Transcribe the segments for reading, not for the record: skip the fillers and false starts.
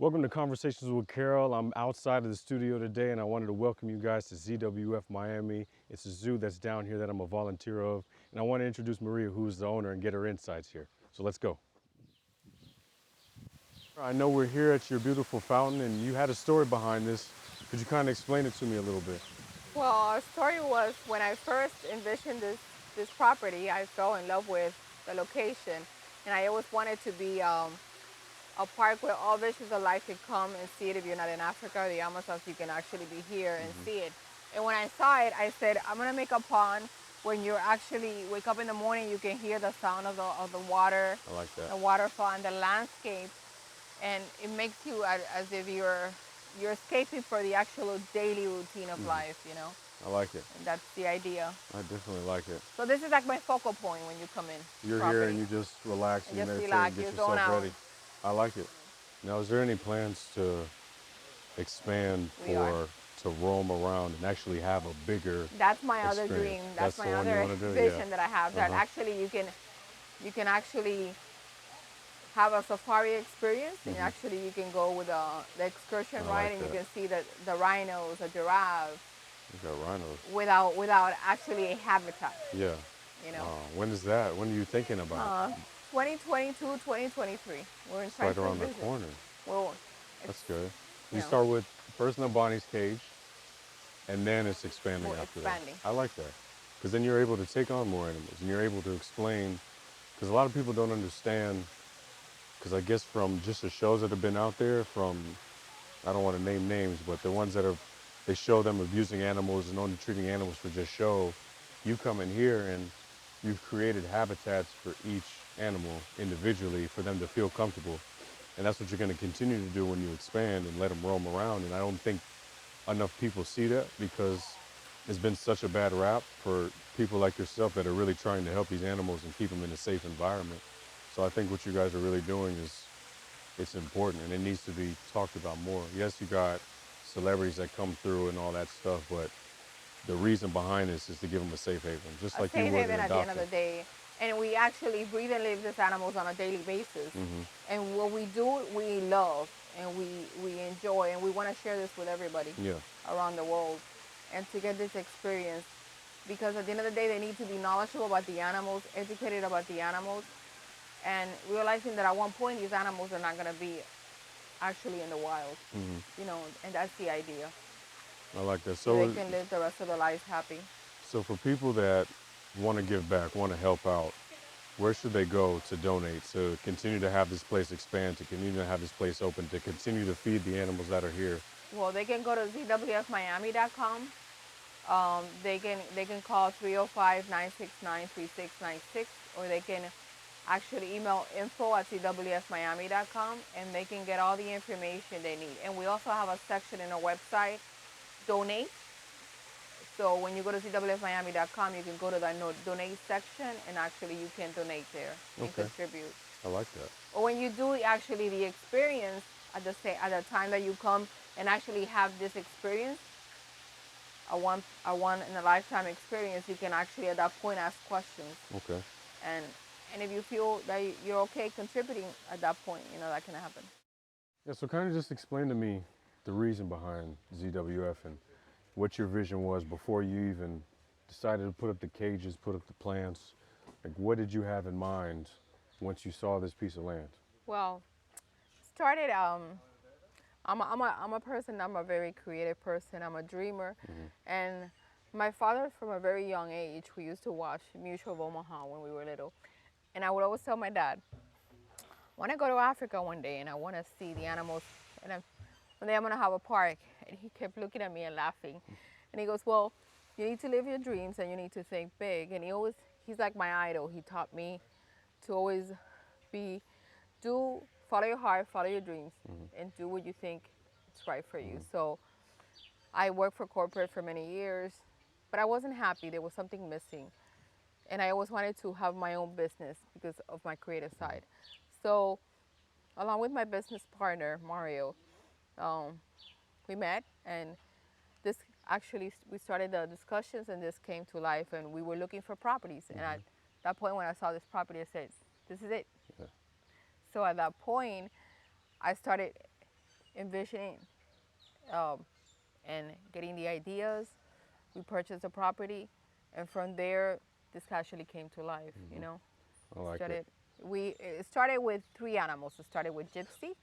Welcome to Conversations with Carroll. I'm outside of the studio today and I wanted to welcome you guys to ZWF Miami. It's a zoo that's down here that I'm a volunteer of. And I want to introduce Maria, who's the owner, and get her insights here. So let's go. I know we're here at your beautiful fountain and you had a story behind this. Could you kind of explain it to me a little bit? Well, our story was when I first envisioned this property, I fell in love with the location, and I always wanted to be a park where all visions of life can come and see it. If you're not in Africa or the Amazons, you can actually be here and see it. And when I saw it, I said, I'm gonna make a pond when you actually wake up in the morning, you can hear the sound of the water, I like that. the waterfall, and the landscape, and it makes you as if you're escaping for the actual daily routine of life, you know. I like it. And that's the idea. I definitely like it. So this is like my focal point when you come in. You're property. here and you just relax and Just meditate relax, and get you're yourself zoned out. ready. I like it. Now, is there any plans to expand We are. to roam around and actually have a bigger That's my other experience? dream. That's the my one you other wanna do? vision Yeah. that I have. That actually you can actually have a safari experience, and actually you can go with the excursion I ride, like and you that. can see the rhinos, the giraffes, You got rhinos. without actually a habitat. Yeah. You know. When is that? When are you thinking about? 2022, 2023. We're in It's right around the business. corner. Well, That's good. you You know. start with first Lembani's cage, and then it's expanding More after expanding. that. I like that. Because then you're able to take on more animals, and you're able to explain, because a lot of people don't understand, because I guess from just the shows that have been out there, from, I don't want to name names, but the ones that have, they show them abusing animals and only treating animals for just show, you come in here and you've created habitats for each animal individually for them to feel comfortable. And that's what you're going to continue to do when you expand and let them roam around. And I don't think enough people see that because it's been such a bad rap for people like yourself that are really trying to help these animals and keep them in a safe environment. So I think what you guys are really doing is, it's important and it needs to be talked about more. Yes, you got celebrities that come through and all that stuff, but the reason behind this is to give them a safe haven, just A like you safe would haven in at the end of adoption. the day. And we actually breathe and live these animals on a daily basis. And what we do, we love and we enjoy, and we want to share this with everybody Yeah, around the world and to get this experience. Because at the end of the day, they need to be knowledgeable about the animals, educated about the animals, and realizing that at one point these animals are not going to be actually in the wild, you know, and that's the idea. I like that. So they can live the rest of their lives happy. So for people that want to give back, want to help out, where should they go to donate, to continue to have this place expand, to continue to have this place open, to continue to feed the animals that are here? Well, they can go to ZWFmiami.com. They can call 305-969-3696, or they can actually email info@ZWFmiami.com, and they can get all the information they need. And we also have a section in our website, donate. So when you go to ZWFmiami.com, you can go to the donate section, and actually you can donate there and Okay. contribute. I like that. Or when you do actually the experience at the time that you come and actually have this experience, a one in a lifetime experience, you can actually at that point ask questions. Okay. And if you feel that you're okay contributing at that point, you know, that can happen. Yeah, so kind of just explain to me the reason behind ZWF and what your vision was before you even decided to put up the cages, put up the plants. Like, what did you have in mind once you saw this piece of land? Well, started I'm a person, I'm a very creative person, I'm a dreamer. And my father, from a very young age, we used to watch Mutual of Omaha when we were little. And I would always tell my dad, I want to go to Africa one day and I want to see the animals, and one day I'm going to have a park. And he kept looking at me and laughing. And he goes, well, you need to live your dreams and you need to think big. And he's like my idol. He taught me to always follow your heart, follow your dreams, and do what you think is right for you. So I worked for corporate for many years, but I wasn't happy. There was something missing. And I always wanted to have my own business because of my creative side. So along with my business partner, Mario, we met, and this actually, we started the discussions, and this came to life, and we were looking for properties. And at that point, when I saw this property, I said, this is it. Yeah. So at that point, I started envisioning um, and getting the ideas. We purchased the property, and from there, this actually came to life. You know, I like started. it. It started with 3 animals. It started with Gypsy,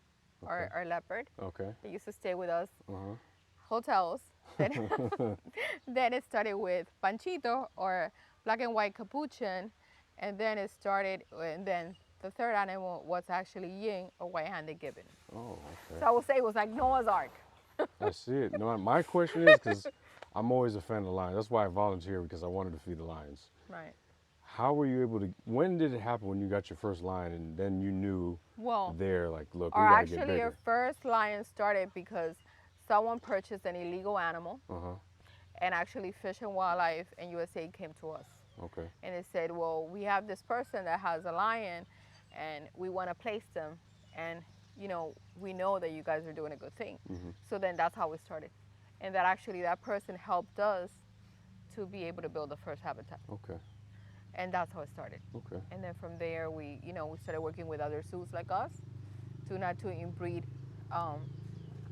Okay. our leopard. Okay. They used to stay with us. Uh-huh. Hotels. Then, then it started with Panchito, or black and white capuchin, and then it started. And then the third animal was actually Ying, or white-handed gibbon. Oh, okay. So I would say it was like Noah's Ark. I see it. No, my question is, because I'm always a fan of lions. That's why I volunteer, because I wanted to feed the lions. Right. How were you able to? When did it happen when you got your first lion, and then you knew Well, there, like, look, we or gotta get actually, our bigger? first lion started because someone purchased an illegal animal, Uh-huh. and actually Fish and Wildlife and USA came to us. Okay. And they said, well, we have this person that has a lion, and we want to place them, and we know that you guys are doing a good thing. So then that's how we started, and that actually that person helped us to be able to build the first habitat, Okay. and that's how it started. Okay. And then from there, we started working with other zoos like us to inbreed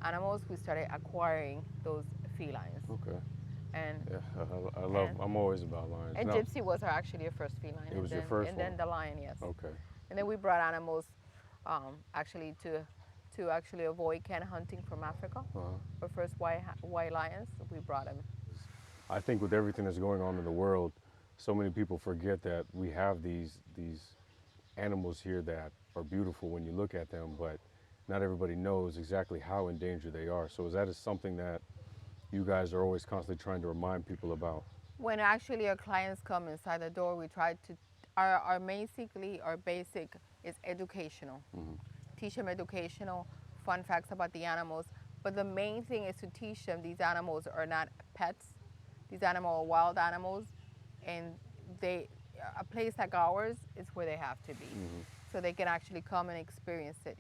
animals. We started acquiring those felines, Okay. and Yeah, I love. And- I'm always about lions. and Now, Gypsy was actually a first feline. It was your first and then one? the lion, yes. okay. And then we brought animals, actually to actually avoid can hunting from Africa. Uh-huh. Our first white lions, we brought them. I think with everything that's going on in the world, so many people forget that we have these animals here that are beautiful when you look at them, but not everybody knows exactly how endangered they are. So is that something that you guys are always constantly trying to remind people about? When actually our clients come inside the door, we try to, our basic is educational. Teach them educational, fun facts about the animals. But the main thing is to teach them these animals are not pets. These animals are wild animals, and a place like ours is where they have to be. So they can actually come and experience it,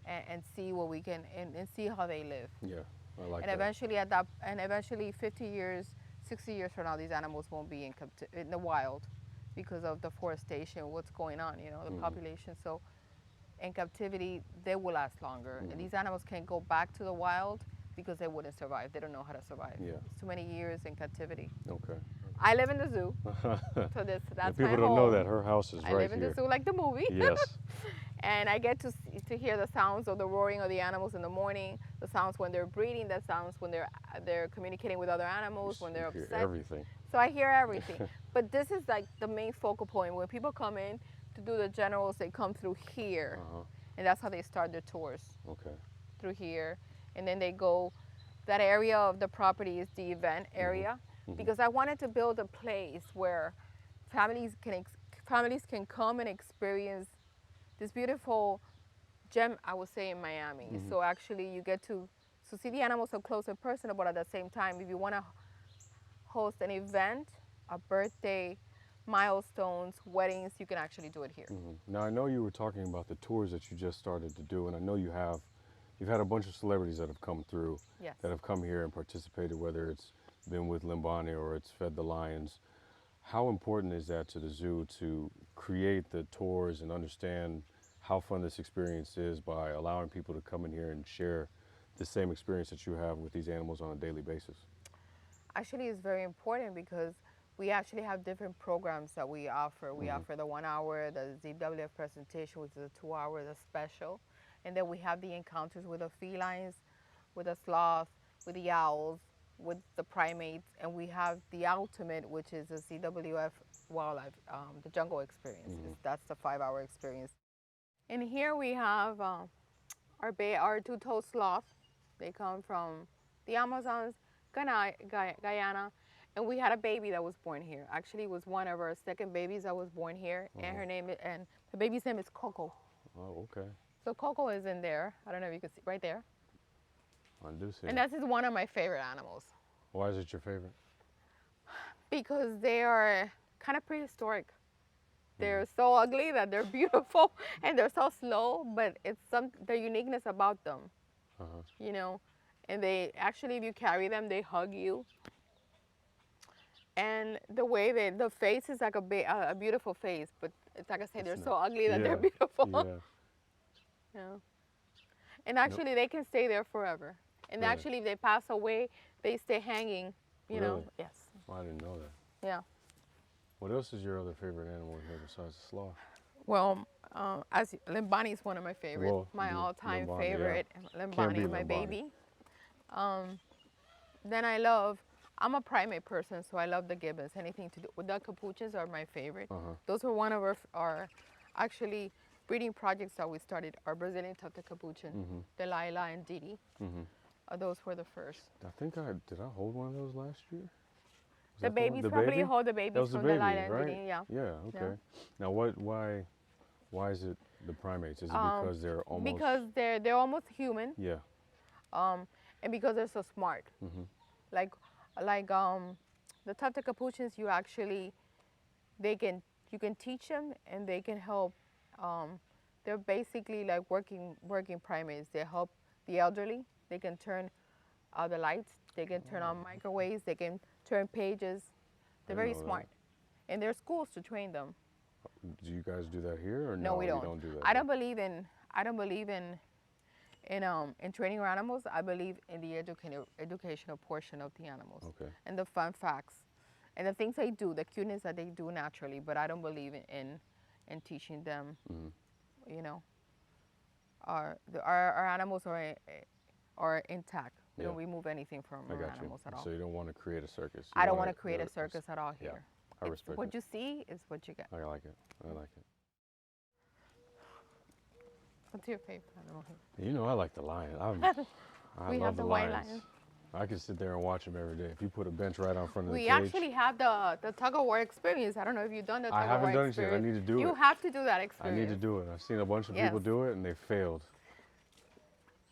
and see what we can, and see how they live. Yeah, I like And that. eventually 50 years, 60 years from now, these animals won't be in the wild because of deforestation, what's going on, the population. So in captivity, they will last longer. And these animals can't go back to the wild because they wouldn't survive. They don't know how to survive. Yeah. It's too many years in captivity. Okay. I live in the zoo, so that's And my people don't know home. that her house is I right live in here. the zoo like the movie. Yes. And I get to hear the sounds of the roaring of the animals in the morning, the sounds when they're breeding, the sounds when they're communicating with other animals, when they're You upset. hear everything. So I hear everything. But this is like the main focal point. When people come in to do the generals, they come through here. Uh-huh. And that's how they start their tours, Okay. through here. And then they go, that area of the property is the event area. Because I wanted to build a place where families can come and experience this beautiful gem, I would say, in Miami. So actually you get to see the animals up close and personal, but at the same time, if you want to host an event, a birthday, milestones, weddings, you can actually do it here. Now I know you were talking about the tours that you just started to do, and I know you've had a bunch of celebrities that have come through, Yes. that have come here and participated, whether it's been with Lembani or it's fed the lions. How important is that to the zoo to create the tours and understand how fun this experience is by allowing people to come in here and share the same experience that you have with these animals on a daily basis? Actually, it's very important because we actually have different programs that we offer. We offer the 1 hour, the ZWF presentation, which is a 2 hour, the special. And then we have the encounters with the felines, with the sloth, with the owls, with the primates. And we have the ultimate, which is the ZWF wildlife, the jungle experience. That's the 5 hour experience. And here we have our two-toed sloth. They come from the Amazons, Guyana, and we had a baby that was born here. Actually, it was one of our second babies that was born here, and the baby's name is Coco. Oh, okay. So Coco is in there. I don't know if you can see, right there. I do see. And that's one of my favorite animals Why is it your favorite? because they are kind of prehistoric. They're so ugly that they're beautiful, and they're so slow, but it's the uniqueness about them, and they actually, if you carry them, they hug you. And the way the face is like a beautiful face, but it's like I say, they're so ugly that they're beautiful. Yeah. Yeah. And actually, they can stay there forever. And Really? actually, if they pass away, they stay hanging, you know. Really? Yes. Oh, I didn't know that. Yeah. What else is your other favorite animal here besides the sloth? Well, Lembani is one of my favorites. Well, My all-time Lembani, favorite, yeah. Can't beat Lembani, my Lembani. baby. Then I'm a primate person, so I love the gibbons. Anything to do with the capuchins are my favorite. Those were one of our actually breeding projects that we started. Our Brazilian tufted capuchin, Delilah and Didi. Those were the first. I think did I hold one of those last year? Was The that one? babies The probably baby? hold the That babies was the from baby, Delilah and right? Didi. Yeah. Yeah. Okay. Now, why is it the primates? Is it because they're almost? Because they're almost human. Yeah. And because they're so smart. Like the tufted capuchins, you can teach them and they can help. They're basically like working primates. They help the elderly. They can turn the lights. They can turn on microwaves. They can turn pages. They're very smart. And there's schools to train them. Do you guys do that here or no? We don't. You don't do that. I don't believe in training our animals. I believe in the educational portion of the animals. Okay. And the fun facts. And the things they do, the cuteness that they do naturally, but I don't believe in teaching them. You know, our animals are intact. We don't remove anything from our animals at all. So you don't want to create a circus. I don't want to create a circus at all here. I respect what you see is what you get. I like it. I like it. What's your favorite animal here? You know, I like the lion. I We love have the white lion. I could sit there and watch them every day. If you put a bench right out front of the cage. We actually have the tug of war experience. I don't know if you've done the tug of war I haven't done experience. it yet. I need to do it. You have to do that I experience. need to do it. I've seen a bunch of people do it and they failed.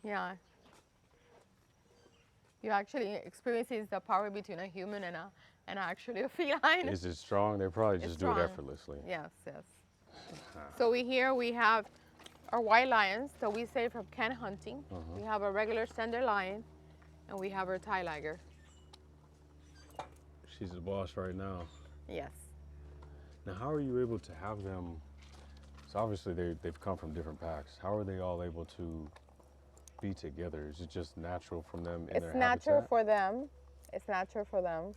Yeah. You actually experiences the power between a human and actually a feline. Is it strong? They probably just do it effortlessly. Yes, yes. So we have our white lions that we save from can hunting. We have a regular standard lion, and we have our Thai liger. She's the boss right now. Yes. Now, how are you able to have them? So obviously they've come from different packs. How are they all able to be together? Is it just natural from them in their habitat? It's natural for them. It's natural for them.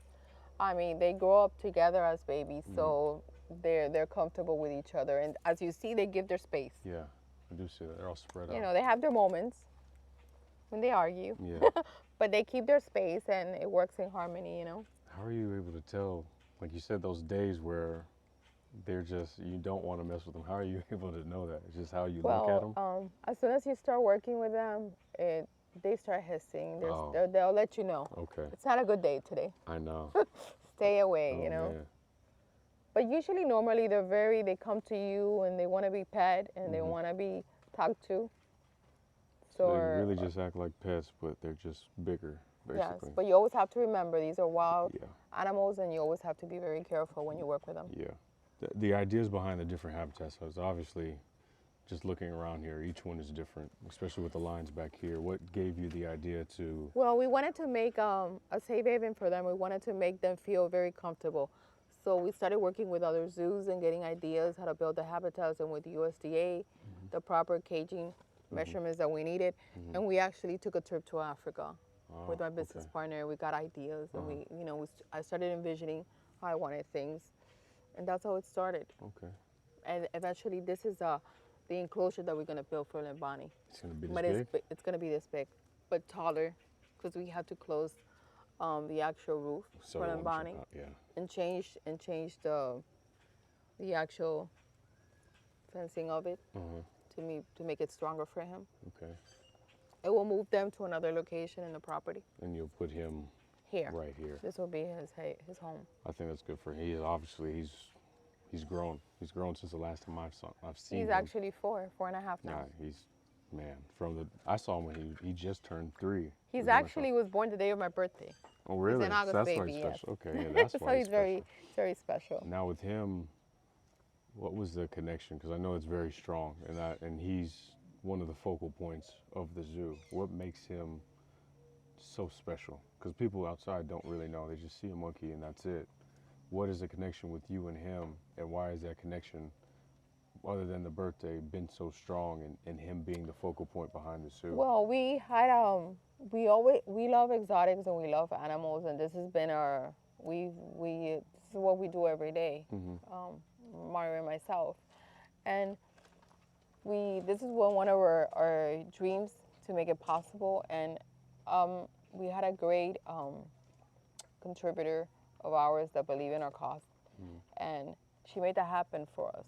I mean, they grow up together as babies, so they're comfortable with each other. And as you see, they give their space. Yeah, I do see that. They're all spread out. You know, they have their moments when they argue. Yeah. But they keep their space, and it works in harmony, you know. How are you able to tell, like you said, those days where they're just, you don't want to mess with them? How are you able to know that? It's just how you look at them? As soon as you start working with them, they start hissing. They'll let you know. Okay. It's not a good day today. I know. Stay away, you know. Man. But usually, normally, they come to you and they want to be pet and they want to be talked to. So they really just act like pets, but they're just bigger, basically. Yes, but you always have to remember these are wild animals, and you always have to be very careful when you work with them. Yeah. The ideas behind the different habitats is obviously, just looking around here, each one is different, especially with the lions back here. What gave you the idea to? Well, we wanted to make a safe haven for them. We wanted to make them feel very comfortable. So we started working with other zoos and getting ideas how to build the habitats, and with USDA, the proper caging measurements that we needed. And we actually took a trip to Africa with my business partner. We got ideas, and I started envisioning how I wanted things, and that's how it started. Okay. And eventually, this is the enclosure that we're going to build for Lembani. It's going to be this big? It's going to be this big, but taller, because we had to close the actual roof for Lembani, and change the actual fencing of it to make it stronger for him. Okay. It will move them to another location in the property. And you'll put him here, right here. This will be his home. I think that's good for him. He's grown. He's grown since the last time I've seen him. He's actually 4.5 now. Yeah, I saw him when he just turned 3. He's actually was born the day of my birthday. Oh, really? He's an August that's baby, why he's special. yes. Okay, yeah, that's why he's very, very special. Now with him, what was the connection? Because I know it's very strong, and he's one of the focal points of the zoo. What makes him so special? Because people outside don't really know. They just see a monkey and that's it. What is the connection with you and him, and why is that connection other than the birthday, been so strong and him being the focal point behind the suit? Well, we love exotics and we love animals, and this has been this is what we do every day, Mario and myself, and this is one of our dreams to make it possible, and we had a great contributor of ours that believed in our cause, and she made that happen for us,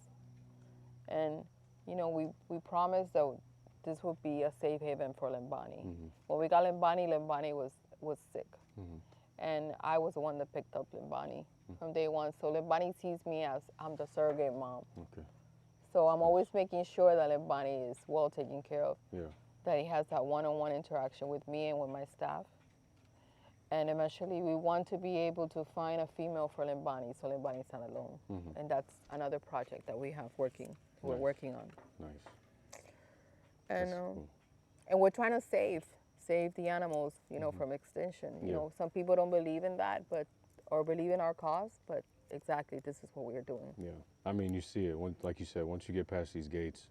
and you know we promised that this would be a safe haven for Lembani. When we got Lembani, Lembani was sick. And I was the one that picked up Lembani from day one. So Lembani sees me as I'm the surrogate mom. Okay. So I'm always making sure that Lembani is well taken care of. Yeah. That he has that one-on-one interaction with me and with my staff. And eventually we want to be able to find a female for Lembani, so Lembani's not alone. And that's another project that we're working on. Nice. And Cool. and we're trying to save the animals, you know, from extinction. You know, some people don't believe in that, or believe in our cause, but exactly this is what we're doing. Yeah, I mean, you see it, like you said, once you get past these gates,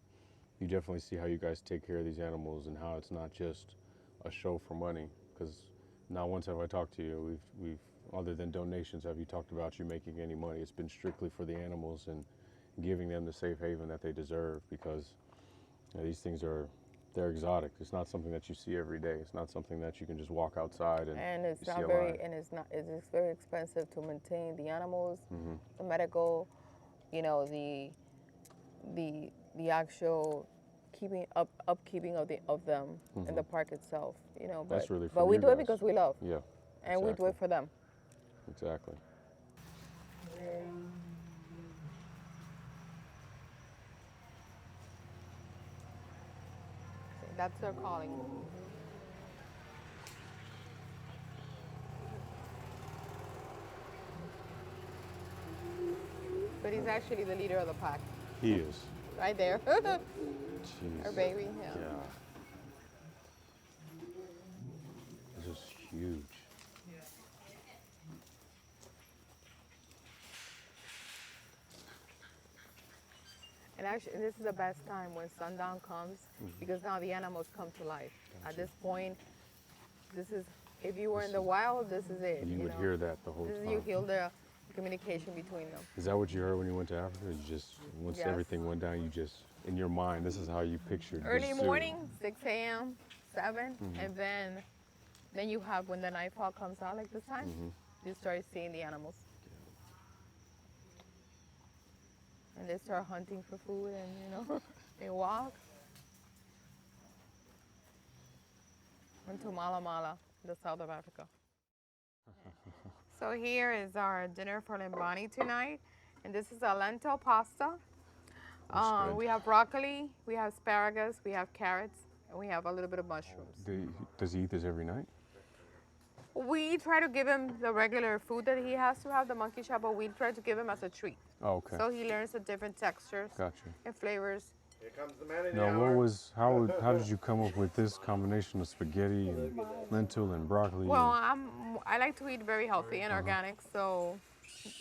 you definitely see how you guys take care of these animals and how it's not just a show for money. Because not once have I talked to you, we've other than donations, have you talked about you making any money? It's been strictly for the animals and giving them the safe haven that they deserve, because these things they're exotic. It's not something that you see every day. It's not something that you can just walk outside and it's you not see very, alive. and it's very expensive to maintain the animals, the medical, you know, the actual upkeeping of them in the park itself, you know. But That's really for but we you do it guys. because we love, Yeah, and we do it for them. Exactly. That's their calling. But he's actually the leader of the pack, He is. right there. Jeez. Our baby, yeah. Yeah. This is huge. And actually, this is the best time when sundown comes, because now the animals come to life. At this point, if you were in the wild, this is it. You would know? hear that the whole This is time. you hear the communication between them. Is that what you heard when you went to Africa? You just, once Yes. everything went down, you just, in your mind, this is how you pictured Early this zoo. morning, 6 a.m., 7, and then you have, when the nightfall comes out like this time, you start seeing the animals. And they start hunting for food, and you know, they walk into Mala Mala, the south of Africa. So here is our dinner for Lembani tonight, and this is a lentil pasta. good. We have broccoli, we have asparagus, we have carrots, and we have a little bit of mushrooms. Does he eat this every night? We try to give him the regular food that he has to have, the monkey shop, but we try to give him as a treat. Oh, okay. So he learns the different textures Gotcha. and flavors. Here comes the man in the Now, hour. how did you come up with this combination of spaghetti and lentil and broccoli? Well, I like to eat very healthy and organic, so,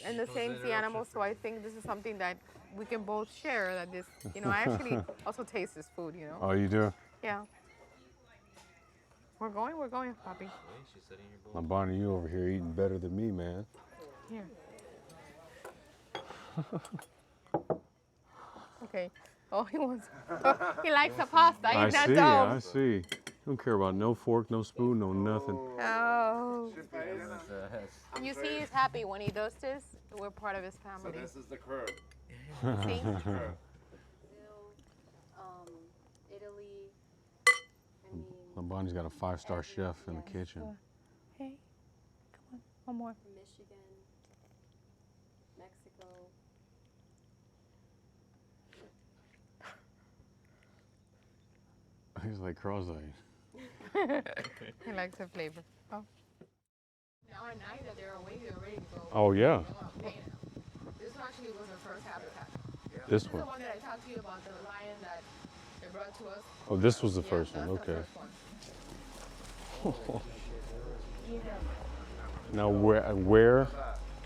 and the same as the animals, so I think this is something that we can both share, that this, you know, I actually also taste this food, you know. Oh, you do? Yeah. We're going, Poppy. Now, Bonnie, you over here eating better than me, man. Here. Okay. Oh, he wants, he likes the pasta. He's not I dumb. see. You don't care about no fork, no spoon, no nothing. Oh. You see, he's happy when he does this. We're part of his So family. this is the curve. See? Curve. Italy, I mean, Bonnie's got a 5-star chef in the kitchen. Hey, come on, one more. Michigan, Mexico. He's like cross-eyed. He likes the flavor. Oh. Now at night that they're awake, they're ready to go. Oh, yeah. This one actually was our first habitat. This The one. one that I talked to you about, the lion that they brought to us. Oh, this was the Yeah, first one. that's the Okay. first one. Now, where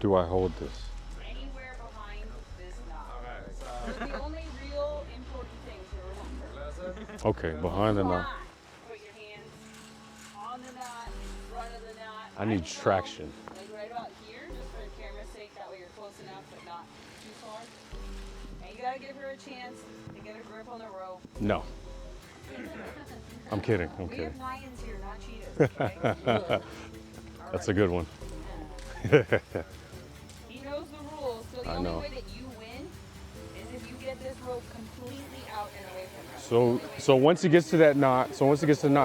do I hold this? Anywhere behind this knob. So the only real Okay, behind the knot. Put your hands on the knot, in front of the knot. I need traction. Like right about here, just for the camera's sake. That way you're close enough, but not too far. And you gotta give her a chance to get a grip on the rope. No. I'm kidding. I'm We kidding. have lions here, not cheetahs. Okay? That's a good one. He knows the rules, so the I only know. way that you win is if you get this rope completely out and away from her. So once he gets to that knot,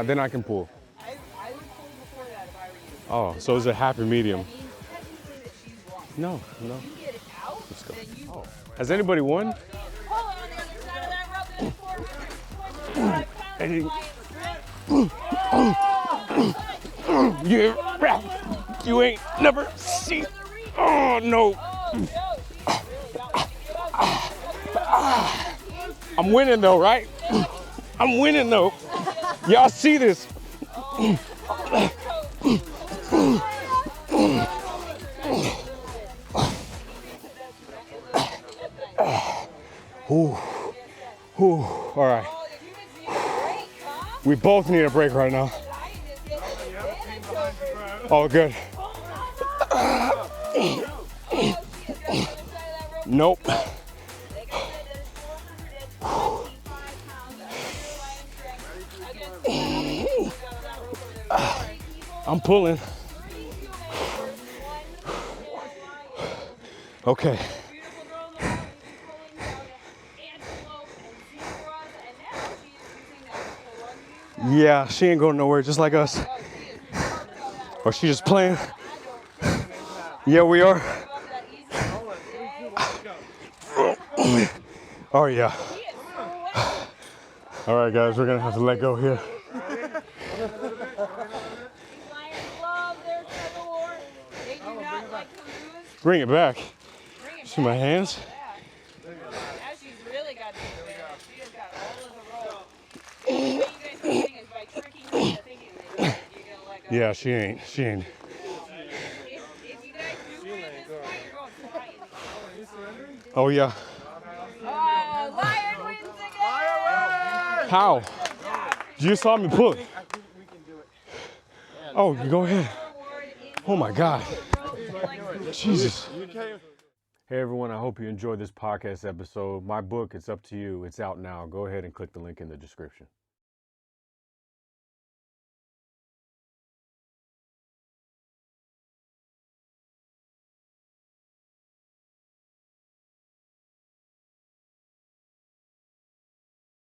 then I can pull. I would pull before that if I were you. Oh, so it's a happy medium. I mean, technically that she's won. No. If you get it out, then you Has anybody won? pull on the other side of that rope. There's 425 pounds Hey. of lion strength. You ain't never seen. Oh no. I'm winning though, right? I'm winning though. Y'all see this? Ooh. Ooh. All right. We both need a break right now. Oh, good. Nope. I'm pulling. Okay. Yeah, she ain't going nowhere, just like us. Or she just playing. Yeah, we are. Oh yeah. All right, guys, we're gonna have to let go here. Bring it back. See my hands? Yeah, she ain't. If you guys do win this fight, you're going flying. Oh yeah. Oh, Lion wins again! How? You saw me pull. Oh, you go ahead. Oh my God. Jesus. Hey everyone, I hope you enjoyed this podcast episode. My book, It's Up to You. It's out now. Go ahead and click the link in the description.